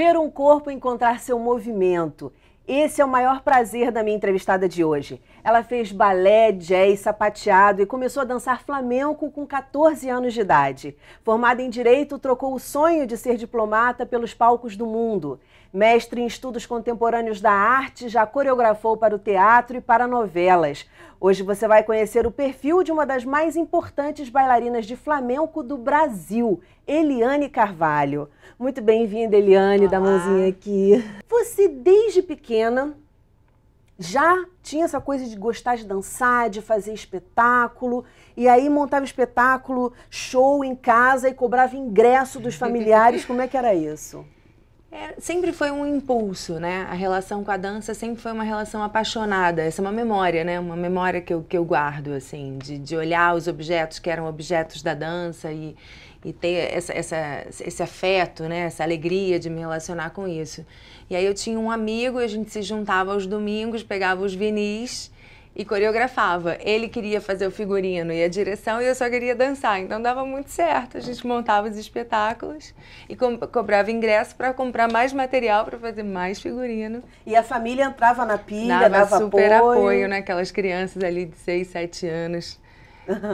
Ver um corpo encontrar seu movimento. Esse é o maior prazer da minha entrevistada de hoje. Ela fez balé, jazz, sapateado e começou a dançar flamenco com 14 anos de idade. Formada em Direito, trocou o sonho de ser diplomata pelos palcos do mundo. Mestre em estudos contemporâneos da arte, já coreografou para o teatro e para novelas. Hoje você vai conhecer o perfil de uma das mais importantes bailarinas de flamenco do Brasil, Eliane Carvalho. Muito bem-vinda, Eliane, dá a mãozinha aqui. Você, desde pequena, já tinha essa coisa de gostar de dançar, de fazer espetáculo, e aí montava espetáculo, show em casa e cobrava ingresso dos familiares. Como é que era isso? Sempre foi um impulso, né? A relação com a dança sempre foi uma relação apaixonada. Essa é uma memória, né? Uma memória que eu guardo, assim, de olhar os objetos que eram objetos da dança e ter esse afeto, né? Essa alegria de me relacionar com isso. E aí eu tinha um amigo, a gente se juntava aos domingos, pegava os vinis e coreografava. Ele queria fazer o figurino e a direção e eu só queria dançar, então dava muito certo. A gente montava os espetáculos e cobrava ingresso para comprar mais material para fazer mais figurino. E a família entrava na pilha, dava super apoio, né? Aquelas crianças ali de 6, 7 anos,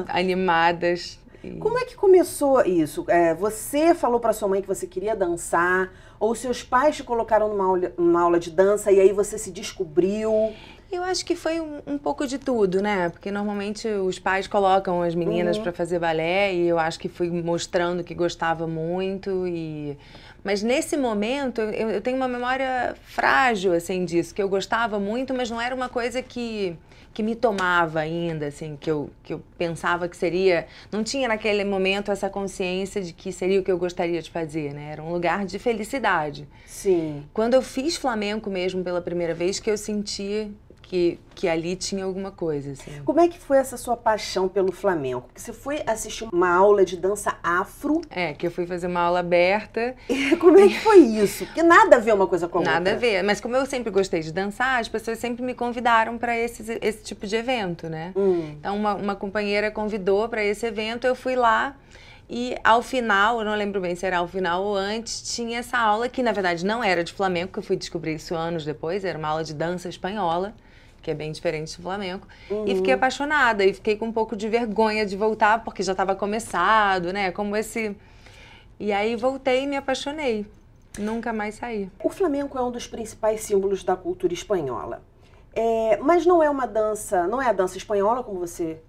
animadas. Como é que começou isso? Você falou para sua mãe que você queria dançar, ou seus pais te colocaram numa aula de dança e aí você se descobriu? Eu acho que foi um pouco de tudo, né? Porque normalmente os pais colocam as meninas para fazer balé e eu acho que fui mostrando que gostava muito. Mas nesse momento eu tenho uma memória frágil, assim, disso, que eu gostava muito, mas não era uma coisa que me tomava ainda, assim, que eu pensava que seria... Não tinha naquele momento essa consciência de que seria o que eu gostaria de fazer, né? Era um lugar de felicidade. Sim. Quando eu fiz flamenco mesmo pela primeira vez, que eu senti que ali tinha alguma coisa, assim. Como é que foi essa sua paixão pelo flamenco? Porque você foi assistir uma aula de dança afro. Que eu fui fazer uma aula aberta. Como é que foi isso? Porque nada a ver uma coisa com a outra. Nada a ver. Mas como eu sempre gostei de dançar, as pessoas sempre me convidaram para esse tipo de evento, né? Então, uma companheira convidou para esse evento, eu fui lá. E ao final, eu não lembro bem se era ao final ou antes, tinha essa aula que, na verdade, não era de flamenco, que eu fui descobrir isso anos depois, era uma aula de dança espanhola, que é bem diferente do flamenco, e fiquei apaixonada, e fiquei com um pouco de vergonha de voltar, porque já estava começado, né, E aí voltei e me apaixonei, nunca mais saí. O flamenco é um dos principais símbolos da cultura espanhola, mas não é uma dança, não é a dança espanhola, como você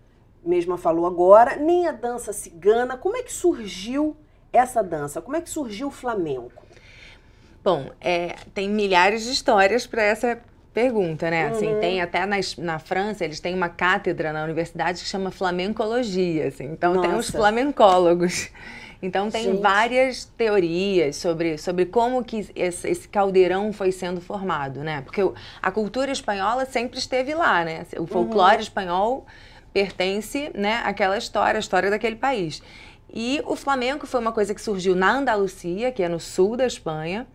mesma falou agora, nem a dança cigana. Como é que surgiu essa dança? Como é que surgiu o flamenco? Bom, tem milhares de histórias para essa pergunta, né? Assim, tem até na França, eles têm uma cátedra na universidade que chama flamencologia, assim. Então tem os flamencólogos. Então tem várias teorias sobre como que esse caldeirão foi sendo formado, né? Porque a cultura espanhola sempre esteve lá, né? O folclore espanhol pertence, né, àquela história, a história daquele país. E o flamenco foi uma coisa que surgiu na Andalucia, que é no sul da Espanha,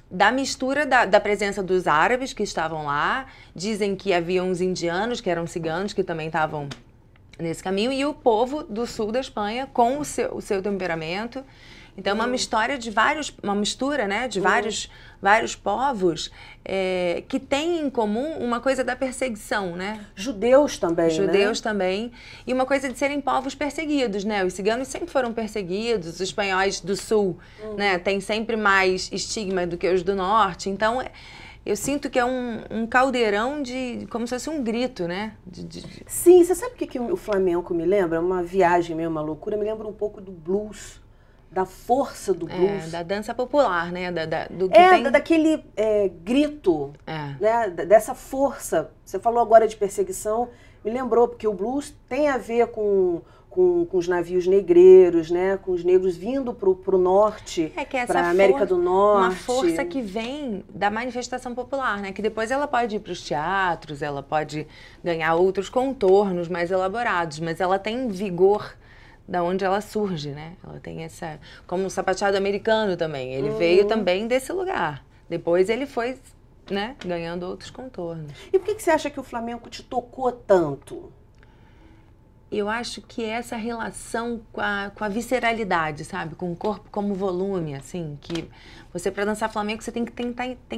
da mistura da presença dos árabes que estavam lá. Dizem que havia uns indianos, que eram ciganos, que também estavam nesse caminho, e o povo do sul da Espanha com o seu temperamento. Então, uma mistura, né, de vários povos que têm em comum uma coisa da perseguição, né? Judeus também, Judeus também. E uma coisa de serem povos perseguidos, né? Os ciganos sempre foram perseguidos, os espanhóis do sul, né, têm sempre mais estigma do que os do norte. Então, eu sinto que é um caldeirão como se fosse um grito, né? Sim, você sabe o que o flamenco me lembra? Uma viagem meio, uma loucura, me lembra um pouco do blues. Da força do blues. Da dança popular, né? Daquele grito, né? Dessa força. Você falou agora de perseguição, me lembrou, porque o blues tem a ver com os navios negreiros, né? Com os negros vindo pro norte, para a América do Norte. Uma força que vem da manifestação popular, né? Que depois ela pode ir para os teatros, ela pode ganhar outros contornos mais elaborados, mas ela tem vigor da onde ela surge, né? Ela tem como o sapateado americano também. Ele veio também desse lugar. Depois ele foi, né, ganhando outros contornos. E por que você acha que o flamenco te tocou tanto? Eu acho que é essa relação com a visceralidade, sabe? Com o corpo como volume, assim, que você, para dançar flamenco, você tem que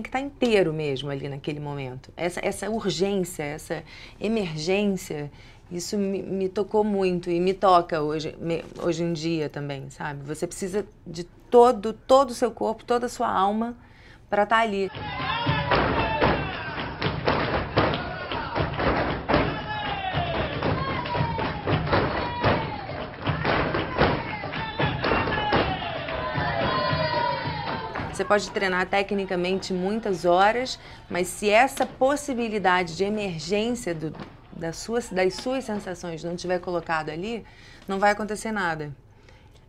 estar inteiro mesmo ali naquele momento. Essa urgência, essa emergência, isso me tocou muito e me toca hoje em dia também, sabe? Você precisa de todo o seu corpo, toda a sua alma para estar ali. Você pode treinar tecnicamente muitas horas, mas se essa possibilidade de emergência das suas sensações não estiver colocado ali, não vai acontecer nada.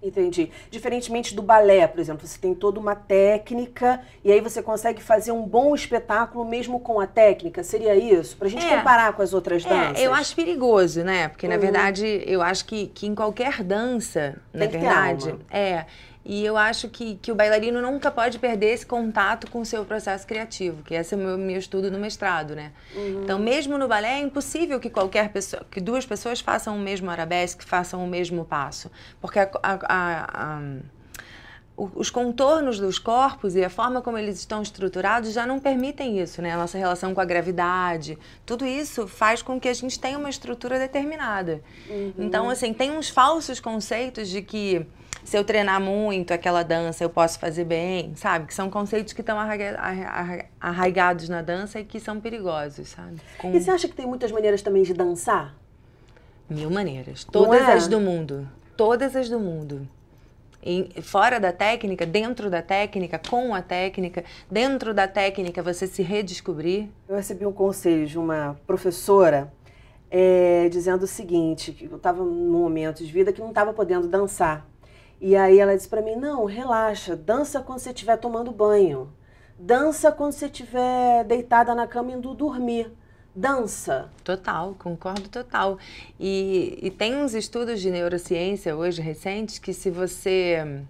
Entendi. Diferentemente do balé, por exemplo, você tem toda uma técnica e aí você consegue fazer um bom espetáculo mesmo com a técnica, seria isso? Pra gente comparar com as outras danças? Eu acho perigoso, né? Porque, na verdade, eu acho que em qualquer dança, na verdade, e eu acho que o bailarino nunca pode perder esse contato com o seu processo criativo, que esse é o meu estudo no mestrado, né? Então, mesmo no balé, é impossível que que duas pessoas façam o mesmo arabesque, façam o mesmo passo. Porque os contornos dos corpos e a forma como eles estão estruturados já não permitem isso, né? A nossa relação com a gravidade, tudo isso faz com que a gente tenha uma estrutura determinada. Então, assim, tem uns falsos conceitos de que se eu treinar muito aquela dança, eu posso fazer bem, sabe? Que são conceitos que estão arraigados na dança e que são perigosos, sabe? E você acha que tem muitas maneiras também de dançar? 1000 maneiras. Todas as do mundo. Todas as do mundo. Fora da técnica, dentro da técnica, com a técnica, dentro da técnica você se redescobrir. Eu recebi um conselho de uma professora dizendo o seguinte, que eu estava num momento de vida que não estava podendo dançar. E aí ela disse pra mim, não, relaxa, dança quando você estiver tomando banho. Dança quando você estiver deitada na cama indo dormir. Dança. Total, concordo total. E tem uns estudos de neurociência hoje recentes que se você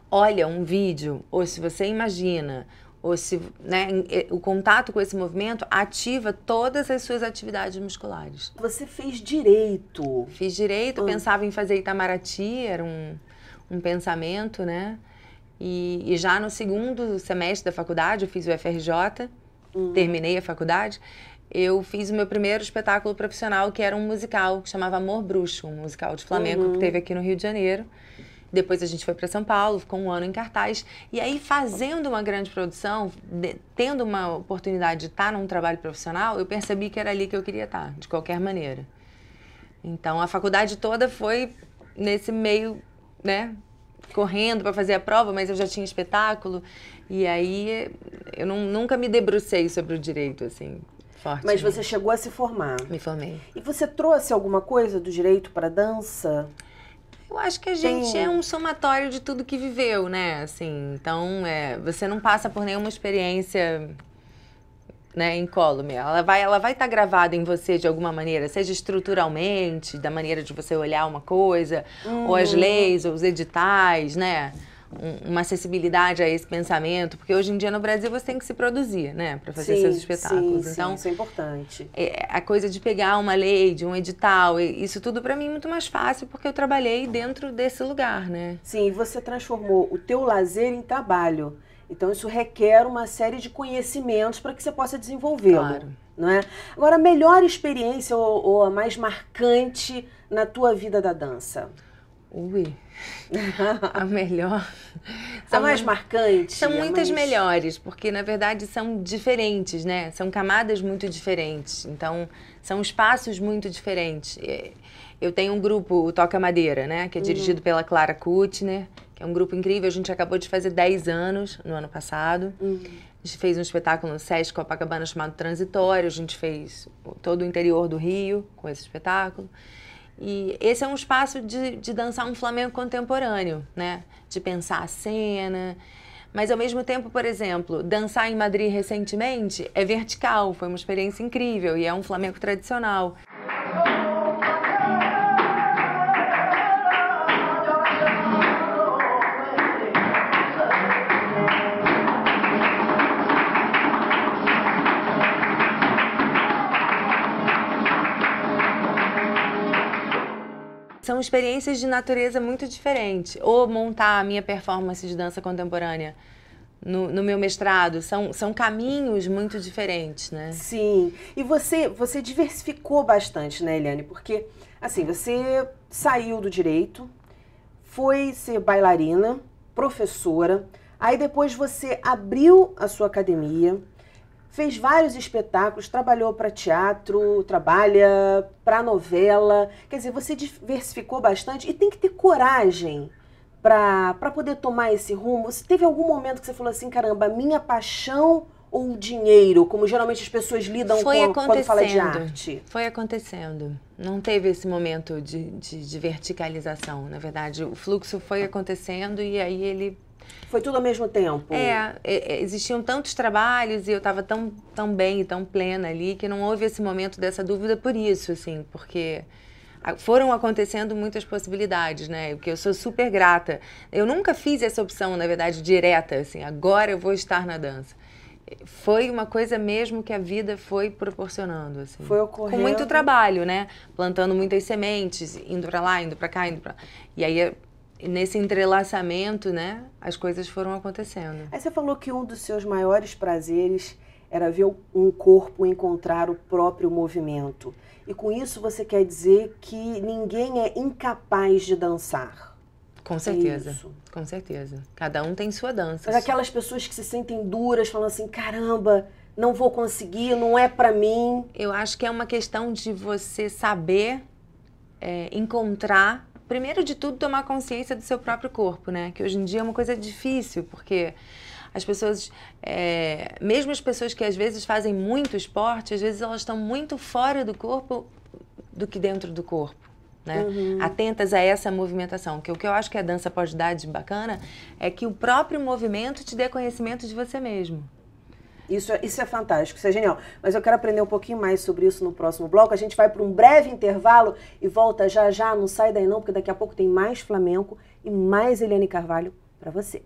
olha um vídeo, ou se você imagina, ou se, né, o contato com esse movimento ativa todas as suas atividades musculares. Você fez direito. Fiz direito, pensava em fazer Itamaraty, era um pensamento, né? E já no segundo semestre da faculdade, eu fiz o FRJ, terminei a faculdade, eu fiz o meu primeiro espetáculo profissional, que era um musical, que chamava Amor Bruxo, um musical de flamenco que teve aqui no Rio de Janeiro. Depois a gente foi para São Paulo, ficou um ano em cartaz. E aí, fazendo uma grande produção, tendo uma oportunidade de estar num trabalho profissional, eu percebi que era ali que eu queria estar, de qualquer maneira. Então, a faculdade toda foi nesse meio, né, correndo para fazer a prova, mas eu já tinha espetáculo. E aí, eu nunca me debrucei sobre o direito, assim, forte. Mas você chegou a se formar? Me formei. E você trouxe alguma coisa do direito para a dança? Eu acho que a gente é um somatório de tudo que viveu, né? Assim, então, você não passa por nenhuma experiência, né, incólume. Ela vai estar gravada em você de alguma maneira, seja estruturalmente, da maneira de você olhar uma coisa, ou as leis, ou os editais, né? Uma acessibilidade a esse pensamento, porque hoje em dia no Brasil você tem que se produzir, né, para fazer seus espetáculos. Então, isso é importante. A coisa de pegar uma lei, de um edital, isso tudo para mim é muito mais fácil, porque eu trabalhei dentro desse lugar, né? Sim, você transformou o teu lazer em trabalho. Então isso requer uma série de conhecimentos para que você possa desenvolvê-lo. Claro. Não é? Agora, a melhor experiência ou a mais marcante na tua vida da dança? A melhor. A mais marcante? São muitas melhores, porque na verdade são diferentes, né? São camadas muito diferentes. Então, são espaços muito diferentes. Eu tenho um grupo, o Toca Madeira, né? Que é dirigido pela Clara Kutner, que é um grupo incrível. A gente acabou de fazer 10 anos no ano passado. A gente fez um espetáculo no Sesc Copacabana chamado Transitório. A gente fez todo o interior do Rio com esse espetáculo. E esse é um espaço de dançar um flamenco contemporâneo, né? De pensar a cena. Mas, ao mesmo tempo, por exemplo, dançar em Madrid recentemente é vertical. Foi uma experiência incrível e é um flamenco tradicional. são experiências de natureza muito diferentes. Ou montar a minha performance de dança contemporânea no meu mestrado, são caminhos muito diferentes, né? Sim, e você diversificou bastante, né, Eliane? Porque, assim, você saiu do direito, foi ser bailarina, professora, aí depois você abriu a sua academia, fez vários espetáculos, trabalhou para teatro, trabalha para novela, quer dizer, você diversificou bastante e tem que ter coragem para poder tomar esse rumo. Você teve algum momento que você falou assim, caramba, minha paixão ou o dinheiro, como geralmente as pessoas lidam quando fala de arte? Foi acontecendo. Não teve esse momento de verticalização, na verdade. O fluxo foi acontecendo e aí ele... Foi tudo ao mesmo tempo? Existiam tantos trabalhos e eu estava tão bem e tão plena ali que não houve esse momento dessa dúvida por isso, assim, porque... Foram acontecendo muitas possibilidades, né? Porque eu sou super grata. Eu nunca fiz essa opção, na verdade, direta, assim, agora eu vou estar na dança. Foi uma coisa mesmo que a vida foi proporcionando, assim. Foi ocorrendo. Com muito trabalho, né? Plantando muitas sementes, indo pra lá, indo pra cá, indo pra lá. E aí, nesse entrelaçamento, né? As coisas foram acontecendo. Aí você falou que um dos seus maiores prazeres era ver um corpo encontrar o próprio movimento. E com isso você quer dizer que ninguém é incapaz de dançar. Com certeza, com certeza. Cada um tem sua dança. Mas aquelas pessoas que se sentem duras, falando assim, caramba, não vou conseguir, não é pra mim. Eu acho que é uma questão de você saber encontrar, primeiro de tudo, tomar consciência do seu próprio corpo, né? Que hoje em dia é uma coisa difícil, porque... As pessoas, mesmo as pessoas que às vezes fazem muito esporte, às vezes elas estão muito fora do corpo do que dentro do corpo, né? Uhum. Atentas a essa movimentação. Que o que eu acho que a dança pode dar de bacana é que o próprio movimento te dê conhecimento de você mesmo. Isso é fantástico, isso é genial. Mas eu quero aprender um pouquinho mais sobre isso no próximo bloco. A gente vai para um breve intervalo e volta já já. Não sai daí não, porque daqui a pouco tem mais flamenco e mais Eliane Carvalho para você.